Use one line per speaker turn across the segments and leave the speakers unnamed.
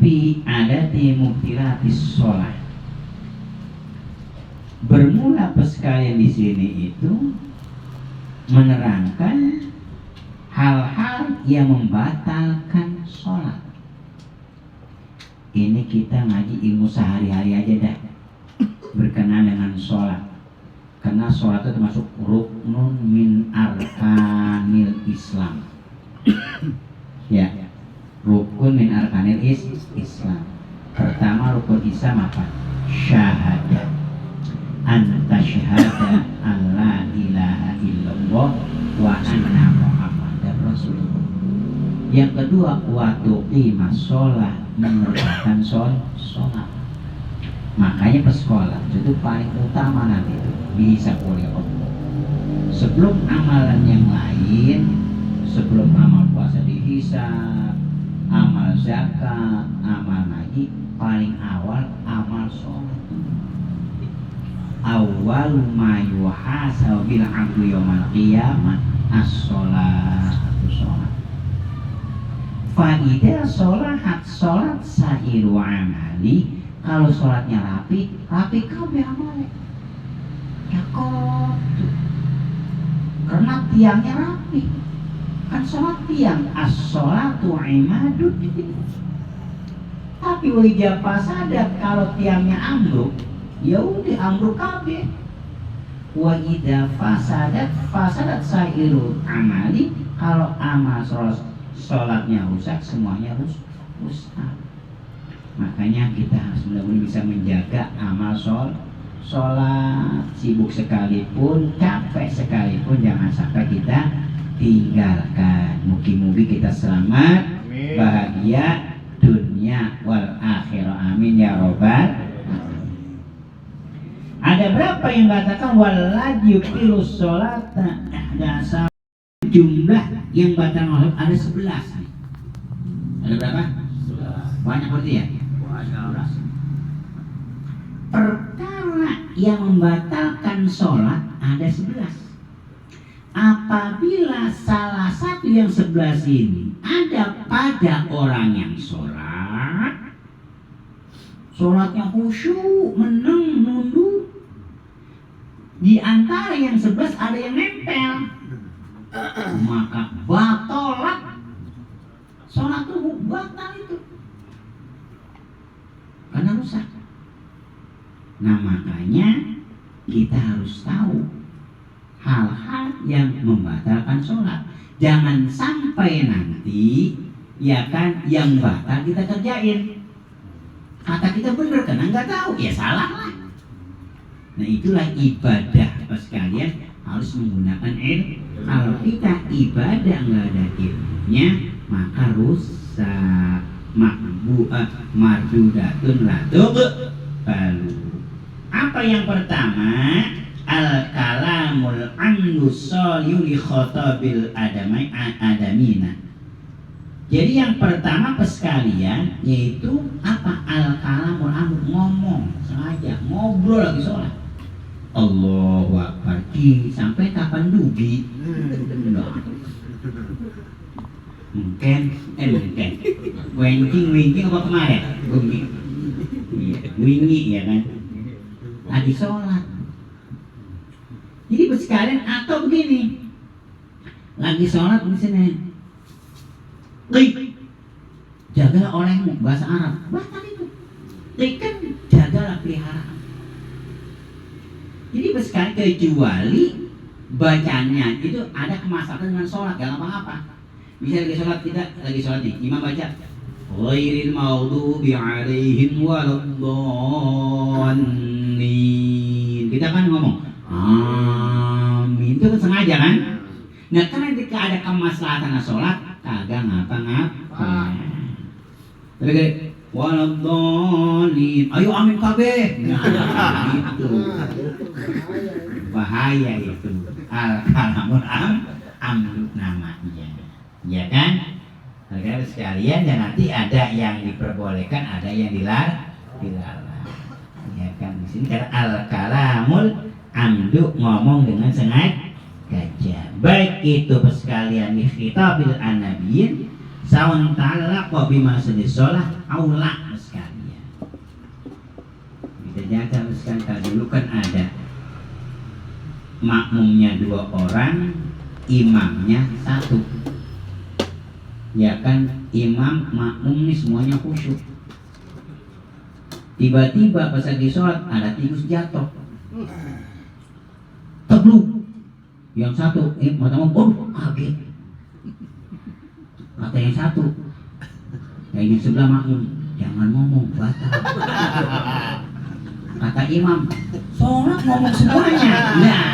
fi adati mubtilatis sholat. Bermula sekalian di sini itu menerangkan hal-hal yang membatalkan sholat. Ini kita ngaji ilmu sehari-hari aja dah berkenaan dengan sholat, karena sholat itu termasuk ruknun min arkanil Islam. Ya, rukun min arkanil Islam. Pertama rukun Islam apa? Syahadat. Anta syahada an la ilaha illallah wa anna muhammadar rasulullah. Yang kedua, wa tuqimas sholat, mengerjakan sholat. Makanya pesekolah itu paling utama nanti itu bisa oleh Allah. Sebelum amalan yang lain, sebelum amal puasa dihisab, amal zakat, amal haji, paling awal amal sholat. Awal ma yuhasabu bil 'abdu yaumil qiyamah as-sholatu sholat. Fa idza sholat sa'iru amali, kalau sholatnya rapi kabeh amalnya. Ya kok karena tiangnya rapi. Kan sholat tiang, as-sholatu imadud. Tapi wajah fasadat, kalau tiangnya ambruk, ya udah ambruk kabeh. Wa idza fasadat sa'iru amali, kalau amal sholatnya rusak, semuanya rusak. Makanya kita harus benar-benar bisa menjaga amal sholat. Sibuk sekalipun, capek sekalipun, jangan sampai kita tinggalkan. Mugi-mugi kita selamat, bahagia dunia wal akhirah, amin ya robbal. Ada berapa yang batalkan walad yuqilus sholata? Dasar jumlah yang batal ada 11. Ada berapa? 11. Banyak berarti ya? 11. Perkara yang membatalkan sholat ada 11. Apabila salah satu yang 11 ini ada pada orang yang sholatnya khusyuk, meneng, nunduk, di antara yang 11 ada yang nempel, maka batalat sholat itu, batal itu karena rusak. Nah makanya kita harus tahu hal-hal yang membatalkan sholat. Jangan sampai nanti ya kan yang batal kita kerjain, kata kita bener karena nggak tahu, ya salah lah. Nah itulah ibadah pas kalian harus menggunakan ilmu. Kalau kita ibadah nggak ada ilmunya, maka rusak. Mardudatun laduk balu. Apa yang pertama? Al-kalamul andusolyu li khotobil adamina. Jadi yang pertama sekalian yaitu apa? Al-kalamul amr, ngomong sengaja, ngobrol lagi sholat. Allahu Akbar, sampai kapan dugi? Mungkin winking apa kemarin? Wingi ya kan? Lagi sholat. Jadi sekalian atau begini, lagi sholat di sini, jagalah olehmu, bahasa Arab, bahkan itu, kan jagalah peliharaan. Jadi sekali kecuali bacanya itu ada kemaslahatan dengan sholat, gak apa-apa. Bisa kita lagi sholat nih, imam baca ghairil maghdubi alaihim waladdallin, kita kan ngomong amin, itu kan sengaja kan. Nah karena ketika ada kemaslahatan sholat kagak ngapa-ngapa, tapi kayak waladdallin, ayo amin kabeh. Nah itu bahaya itu. Al-kalamul amru namanya, ya kan? Karena sekalian, dan nanti ada yang diperbolehkan, ada yang dilarang, ya kan? Di sini karena al-kalamul amdu, ngomong dengan sengaja. Baik itu sekalian ikhitabil anabiyin, sawan ta'alaqa bima sholat aula sekalian. Kita jaga sekalian. Kalau dulu kan ada makmumnya 2 orang, imamnya 1. Ya kan, imam makmum ini semuanya khusyuk. Tiba-tiba pas lagi sholat ada tikus jatuh, tebluk. Yang satu, kaget. Kata yang satu, yang sebelah makmum, jangan ngomong, batal. Kata imam, sholat ngomong semuanya. Nah,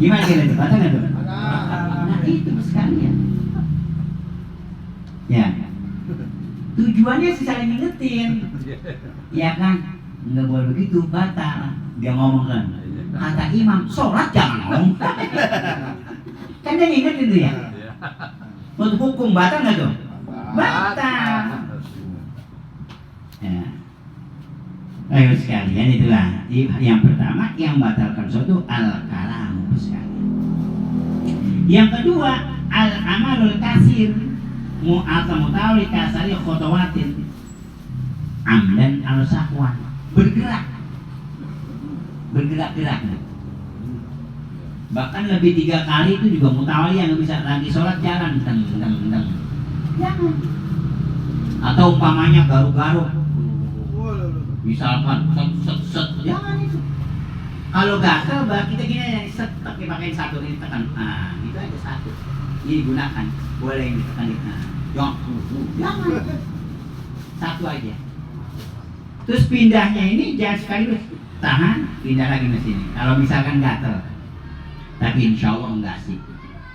gimana kira-kira, batal nggak tuh? Nah itu sekalian. Ya, tujuannya sih saling ngingetin, ya kan? Nggak boleh begitu, batal. Dia ngomong kan, kata imam, sholat jangan ngomong. Kan dia ngingetin tuh ya. Untuk hukum batal nggak tuh? Batal. Ya. Ayo sekalian, itulah yang pertama yang batalkan suatu al-kalamu sekalian. Yang kedua al-amalul kasir mu'atamutawli kasari khotawatin amdan al-sahwan, bergerak-gerak. Bahkan lebih 3 kali itu juga mutawali yang bisa lagi sholat jalan teng. Jangan. Atau umpamanya garuk-garuk, misalkan set, jangan itu. Kalau gatel, kita gini aja, set pakai satu ini tekan, itu aja satu. Ini gunakan, boleh ini tekan ini. Jangan. Satu aja. Terus pindahnya ini jangan sekaligus, tahan, pindah lagi ke sini. Kalau misalkan gatel. Tapi insya Allah enggak sih.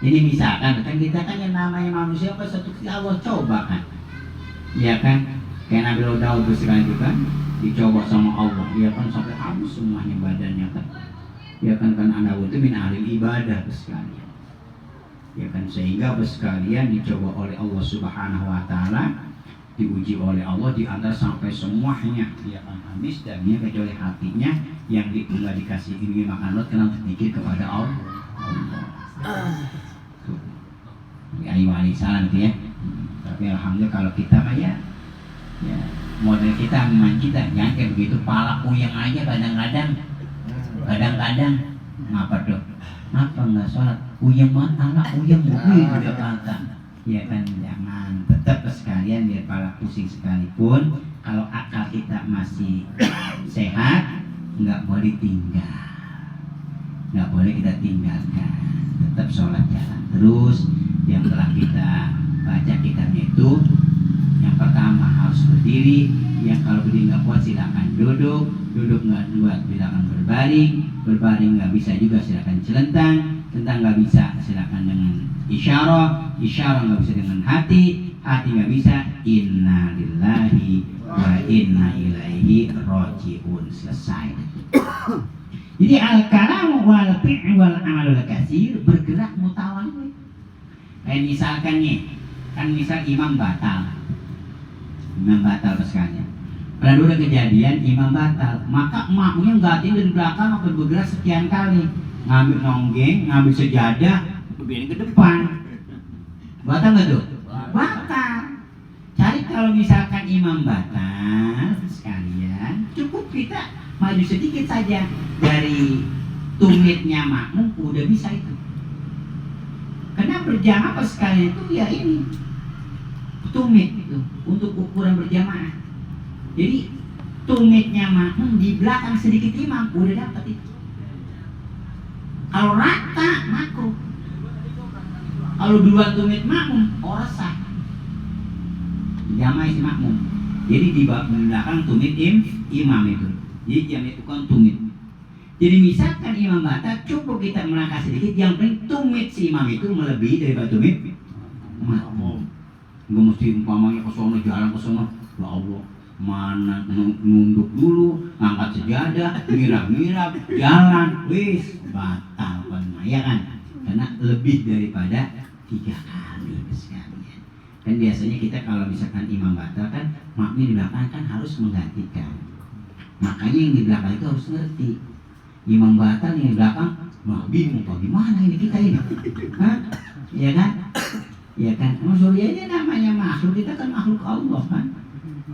Jadi misalkan kan kita kan yang namanya manusia apa satu Allah coba kan, ya kan? Kayak Nabi Daud sekali juga dicoba sama Allah, ya kan, sampai habis semuanya badannya kan, ya kan Anda itu min ahli ibadah sekalian, ya kan, sehingga sekalian dicoba oleh Allah Subhanahu Wa Taala, diuji oleh Allah di antara sampai semuanya, ya kan, habis dan dia kecuali hatinya yang nggak dikasih ini makan lot karena sedikit kepada Allah. Ayu alaihissalam itu ya. Tapi alhamdulillah kalau kita mah ya model kita memang kita jangan kayak begitu, pala puyeng aja kadang-kadang ngapa dok? Ngapa nggak sholat? Puyeng banget, anak puyeng begitu dia kata. Ya kan, jangan, tetap sekalian biar pala pusing sekalipun, kalau akal kita masih sehat nggak boleh tinggal, nggak boleh kita tinggalkan, tetap sholat jalan terus. Yang telah kita baca kitabnya itu, yang pertama harus berdiri, yang kalau berdiri nggak kuat silakan duduk nggak kuat silakan berbaring nggak bisa juga silakan celentang nggak bisa silakan dengan isyarah nggak bisa dengan hati nggak bisa inna lillahi wa inna ilaihi rajiun, selesai. Jadi al-kalam wal fi'l wal amalul katsir, bergerak mutawali. Kayak misalkan nih, kan misal imam batal sekalian. Pernah udah kejadian imam batal, maka makmumnya ganti dari belakang akan bergerak sekian kali, ngambil nonggeng, ngambil sejadah, begini ke depan. Batal nggak tuh? Batal. Cari kalau misalkan imam batal sekalian, cukup kita maju sedikit saja dari tumitnya makmum, udah bisa itu. Karena berjamaah sekalian itu ya ini tumit itu untuk ukuran berjamaah. Jadi tumitnya makmum di belakang sedikit imam udah dapat itu. Kalau rata makruh. Kalau duluan tumit makmum orang sah. Jamaah si makmum. Jadi di belakang tumit imam itu. Jadi jam itu kan tumit. Jadi misalkan imam batal, cukup kita melangkah sedikit, yang penting tumit si imam itu melebihi daripada tumit makmum. Nggak mesti umpamanya ke sono, jalan ke sono, ya Allah, mana nunduk dulu, ngangkat sejadah, mirap-mirap, jalan, wis batal kan, ya kan? Karena lebih daripada 3 kali sekalian. Kan biasanya kita kalau misalkan imam batal kan, makmum di belakang kan harus menggantikan. Makanya yang di belakang itu harus ngerti. Imam batal yang di belakang, bingung, gimana ini kita ini? Hah? Ya kan? Ya kan, surya ini namanya makhluk, kita kan makhluk Allah kan,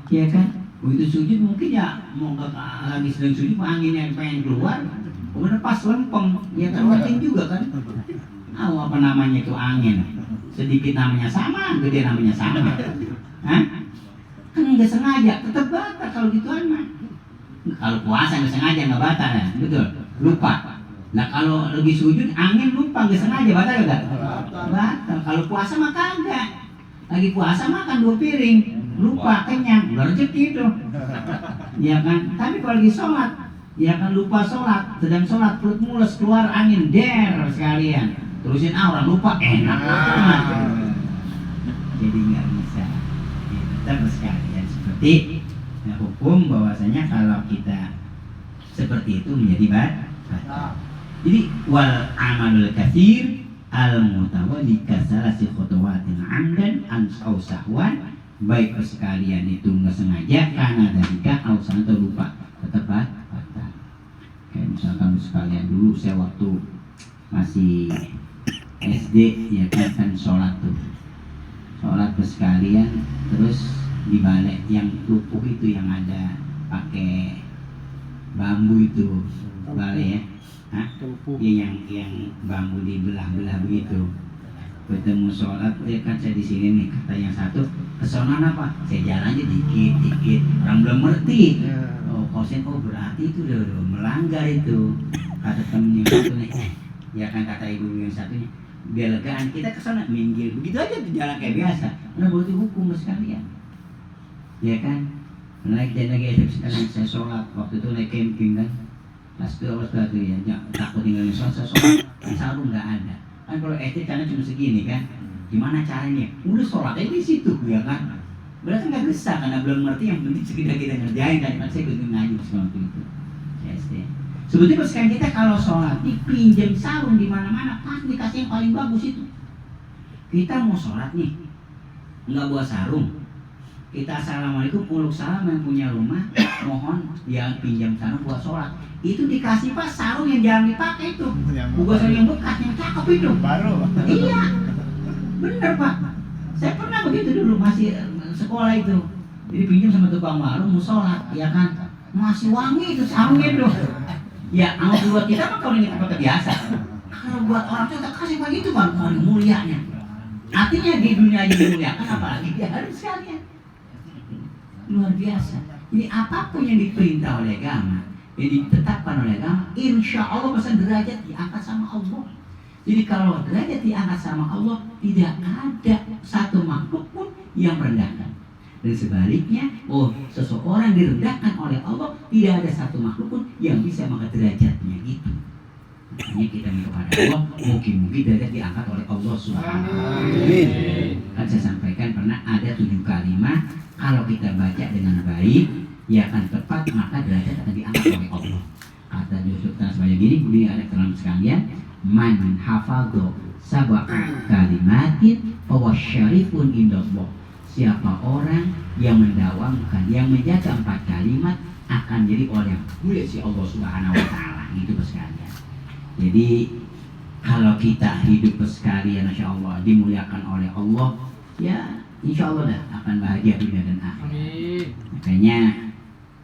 ya kan. Begitu sujud mungkin ya mau lagi sedang sujud angin yang pengen keluar, kemudian pas lempeng, ya kan mungkin juga kan. Apa namanya itu angin, sedikit namanya sama, gede namanya sama. Hah? Kan nggak sengaja, tetap batal kalau gituan mah. Kalau puasa nggak sengaja nggak batal ya, betul, lupa. Nah kalau lagi sujud angin lupa nggak sengaja batal nggak? Batal. Kalau puasa mah kagak. Lagi puasa makan 2 piring, lupa kenyang, udah rezeki itu. Ya kan? Tapi kalau lagi sholat, ya kan lupa sholat, sedang sholat perut mulus keluar angin der sekalian. Terusin orang lupa enak banget. Jadi nggak bisa. Ya, tetap sekalian seperti hukum bahwasanya kalau kita seperti itu menjadi batal. Jadi wal amalul katsir al mutawalli kasalasi khutuwatin amdan an sahwan, baik sekalian itu nggak sengaja karena dalika ausan atau lupa, tetap batal. Kayak misalkan sekalian dulu saya waktu masih SD ya kan sholat tuh, sholat sekalian terus di balik yang tupuh itu yang ada pakai bambu itu balik ya. Hah? Ya, yang bambu dibelah-belah begitu. Ketemu sholat, ya kan saya di sini nih, kata yang satu, kesonan apa? Saya jalan aja dikit-dikit, orang belum ngerti. Oh, kosen, oh berarti itu udah melanggar itu. Kata temennya satu nih, ya kan kata ibu yang satunya, biar legaan kita kesana minggir, begitu aja tuh jalan kayak biasa. Karena berarti hukum sekalian, ya kan? Naik dan lagi sekalian saya sholat, waktu itu naik camping kan. Pas itu ya, takut tinggalin sholat, sarung nggak ada. Kan kalau SD karena cuma segini kan, gimana caranya? Udah sholat aja di situ, ya kan? Berarti nggak bisa karena belum ngerti. Yang penting sekedar kita ngerjain kan. Saya ikut ngaji waktu itu SD. Sebetulnya pas kita kalau sholat dipinjam sarung di mana-mana, pasti dikasih yang paling bagus itu. Kita mau sholat nih, nggak bawa sarung. Kita assalamualaikum, uluk salam yang punya rumah, mohon dia pinjam sarung buat sholat. Itu dikasih pas sarung yang jarang dipakai itu, bukan sarung yang bekas yang cakep itu. Baru. Iya, bener Pak. Saya pernah begitu dulu masih sekolah itu. Jadi pinjam sama tukang warung mau sholat, ya kan? Masih wangi itu sarungnya itu. Ya, kalau buat kita mah kalau ini pakai biasa. Kalau buat orang kita kasih begitu Bang, paling mulianya. Artinya di dunia aja dimuliakan, apalagi di hari sekalian. Luar biasa. Jadi apapun yang diperintah oleh agama, yang ditetapkan oleh agama, insya Allah pesan derajat diangkat sama Allah. Jadi kalau derajat diangkat sama Allah, tidak ada satu makhluk pun yang merendahkan. Dan sebaliknya, seseorang direndahkan oleh Allah, tidak ada satu makhluk pun yang bisa mengangkat derajatnya gitu. Makanya kita minta kepada Allah, mungkin derajat diangkat oleh Allah Subhanahu wa Ta'ala. Kan saya sampaikan pernah ada 7 kalimat. Kalau kita baca dengan baik, ya akan tepat, maka derajat akan diangkat oleh Allah. Kata Yusuf dan sebanyak gini, beliau ada dalam sekalian, man hafadho sab'a kalimatin fahuwa syarifun indallah. Siapa orang yang mendawamkan, yang menjaga 4 kalimat, akan jadi orang yang mulia si Allah Subhanahu wa Ta'ala. Itu sekalian. Jadi kalau kita hidup sekalian, Masya Allah, dimuliakan oleh Allah, ya insya Allah dah akan bahagia dunia dan akhirat. Makanya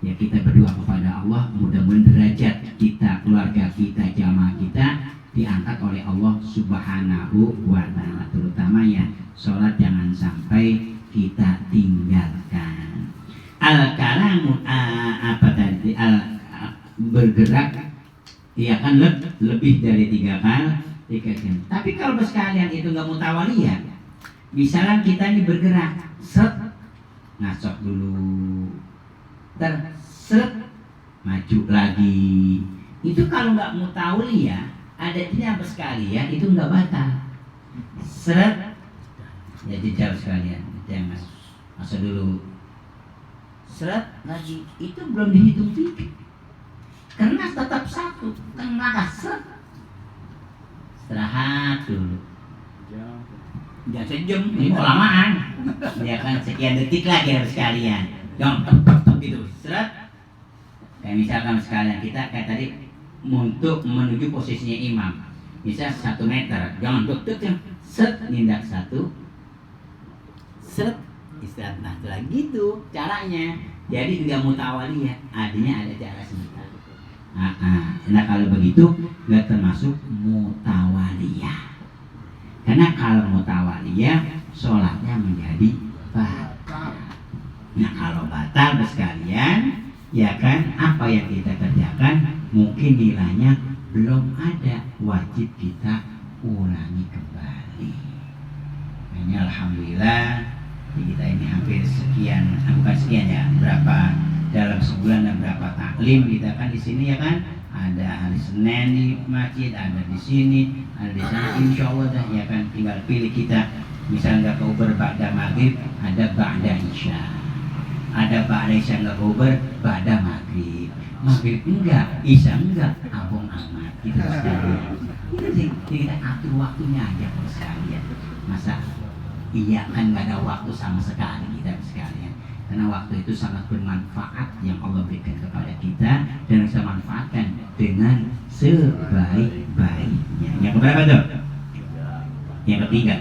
ya kita berdoa kepada Allah, mudah-mudahan derajat kita, keluarga kita, jamaah kita diangkat oleh Allah Subhanahu wa Ta'ala. Terutama ya sholat jangan sampai kita tinggalkan. Al-kalamu apa tadi? Bergerak ya kan lebih dari 3 kali. Tapi kalau sekalian itu nggak mutawaliyah, misalnya kita ini bergerak, ngasok dulu, seret, maju lagi. Itu kalau nggak mutawaliyah, adatnya apa sekalian itu nggak batal. Seret, ya jejak sekalian, jangan masuk dulu. Seret lagi, itu belum dihitung titik. Karena tetap satu, tengah seret. Istirahat dulu. Jangan sejam, ini kelamaan. Ya kan sekian detik lagi harus sekalian. Jangan tek gitu, seret. Kayak misalkan sekalian kita kayak tadi untuk menuju posisinya imam. Bisa 1 meter, jangan dek yang set nindak 1 seret istirahat. Nah itu lagi gitu caranya. Jadi tidak mutawaliyah, artinya ada cara sebentar. Nah kalau begitu nggak termasuk mutawaliyah. Karena kalau mutawaliyah sholatnya menjadi batal. Nah kalau batal sekalian, ya kan apa yang kita kerjakan mungkin nilainya belum ada, wajib kita ulangi kembali. Ini alhamdulillah kita ini hampir sekian, bukan sekian ya, berapa dalam sebulan dan berapa taklim kita kan di sini ya kan, ada hari Senin di masjid, ada di sini, ada di sana, insya Allah dah ya kan, tinggal pilih kita. Misalnya nggak Uber ba'da maghrib, ada ba'da isya, ada ba'da isya nggak Uber, ba'da maghrib, maghrib enggak, isya enggak, abong amat gitu sekalian. Itu sih kita atur waktunya aja sekalian. Masa iya kan nggak ada waktu sama sekali kita sekalian, karena waktu itu sangat bermanfaat yang Allah berikan kepada kita dan bisa manfaatkan dengan sebaik-baiknya. Yang keberapa tuh? Yang ketiga.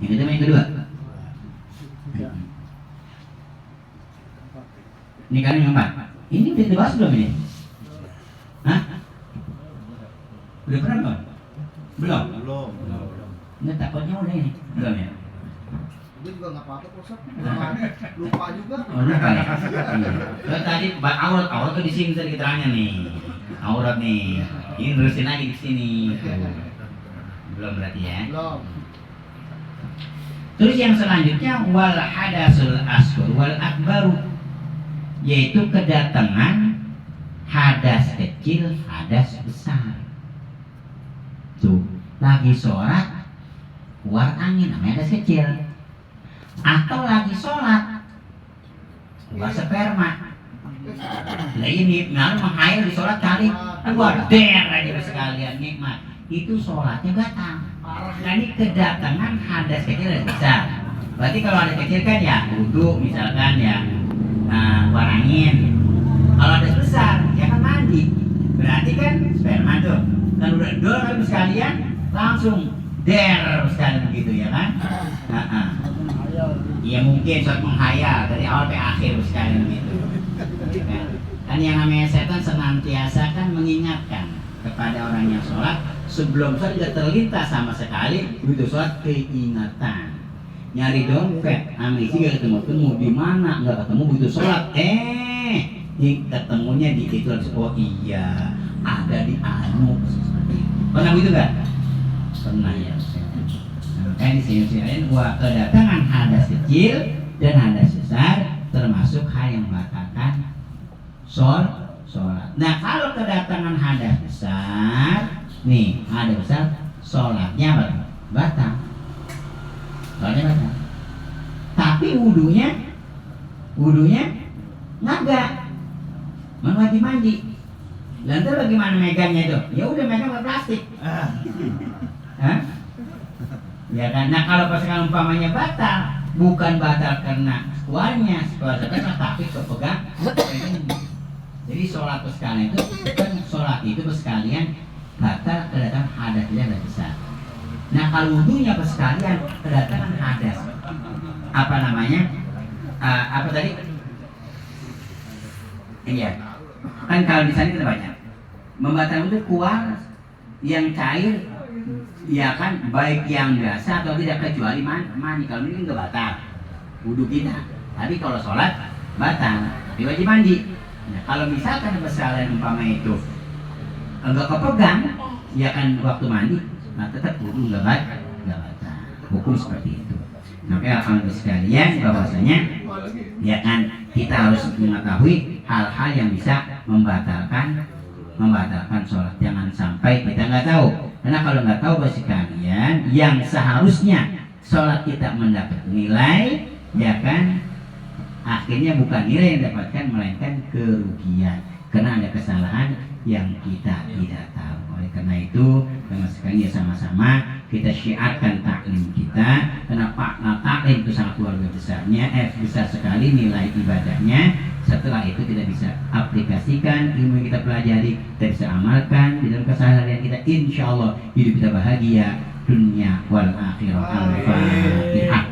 Yang ketiga, yang kedua. Ini kan yang keempat. Ini udah dibahas belum ini? Hah? Udah pernah belum? Belum. Nggak, takutnya udah ini. Belum ya?
Gue juga nggak apa-apa kok, lupa juga.
Oh, lupa ya? Iya. Tadi aurat tuh di sini tadi keterangan nih. Aurat nih. Ini terusin lagi di sini. Belum berarti ya?
Belum.
Terus yang selanjutnya wal hadasul asghar wal akbaru, yaitu kedatangan hadas kecil, hadas besar. Tuh, lagi sholat keluar angin namanya hadas kecil. Atau lagi sholat keluar sperma. Nah ini menghayal di sholat kali keluar der aja sekalian nikmat. Itu sholatnya batal. Nah ini kedatangan hadas kecil dan besar. Berarti kalau hadas kecil kan ya wudhu misalkan ya, keluar angin. Kalau hadas besar ya kan mandi. Berarti kan sperma tuh kan udah dol kan sekalian langsung der sekalian begitu ya kan. Iya mungkin suatu menghayal dari awal sampai akhir sekalian gitu. Kan yang namanya setan senantiasa kan mengingatkan kepada orang yang sholat sebelum sholat tidak terlintas sama sekali, begitu sholat keingatan. Nyari dompet, amisi gak ketemu di mana nggak ketemu begitu sholat. Ini ketemunya di itu. Oh iya, ada di anu seperti itu. Pernah begitu nggak? Pernah ya. Makanya di sini kedatangan hadas kecil dan hadas besar termasuk hal yang membatalkan sholat. Nah kalau kedatangan hadas besar, nih hadas besar, sholatnya batal. Sholatnya batal. Tapi wudhunya nggak, wajib mandi. Lalu bagaimana megangnya itu? Ya udah megang pakai plastik. Hah? Ya kan, nah kalau pasangan umpamanya batal, bukan batal karena keluarnya, tapi kepegang. Jadi sholat sekalian itu bukan sholat itu sekalian batal kedatangan hadas dan besar. Nah kalau wudhunya sekalian kedatangan hadas, apa namanya? Apa tadi? Iya, kan kalau di sana kita baca membatalkan itu keluar yang cair. Ya kan, baik yang biasa atau tidak kecuali mani. Kalau ini nggak batal wudhu kita, tapi kalau sholat batal, tapi wajib mandi. Nah, kalau misalkan kesalahan umpama itu enggak kepegang, ya kan waktu mandi, nah tetap wudhu nggak batal. Hukum seperti itu. Makanya alhamdulillah sekalian bahwasanya ya kan kita harus mengetahui hal-hal yang bisa membatalkan sholat. Jangan sampai kita nggak tahu. Karena kalau nggak tahu bagi kalian, yang seharusnya sholat kita mendapat nilai, ya kan, akhirnya bukan nilai yang dapatkan, melainkan kerugian. Karena ada kesalahan yang kita tidak tahu. Oleh karena itu, sama sekali ya sama-sama kita syiarkan taklim kita. Karena taklim itu sangat luar besarnya, besar sekali nilai ibadahnya. Setelah itu kita bisa aplikasikan ilmu yang kita pelajari, kita bisa amalkan di dalam keseharian kita. Insya Allah hidup kita bahagia dunia wal akhirah. Al-Fatihah.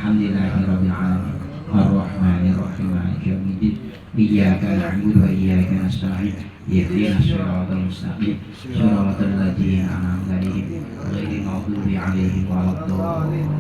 Alhamdulillahi rabbil alamin. Ar-Rahmanir Rahim. Maliki yaumiddin. Iyyaka na'budu wa iyyaka nasta'in. Ihdinas siratal mustaqim. Siratal ladzina an'amta 'alaihim ghairil maghdubi 'alaihim waladdallin.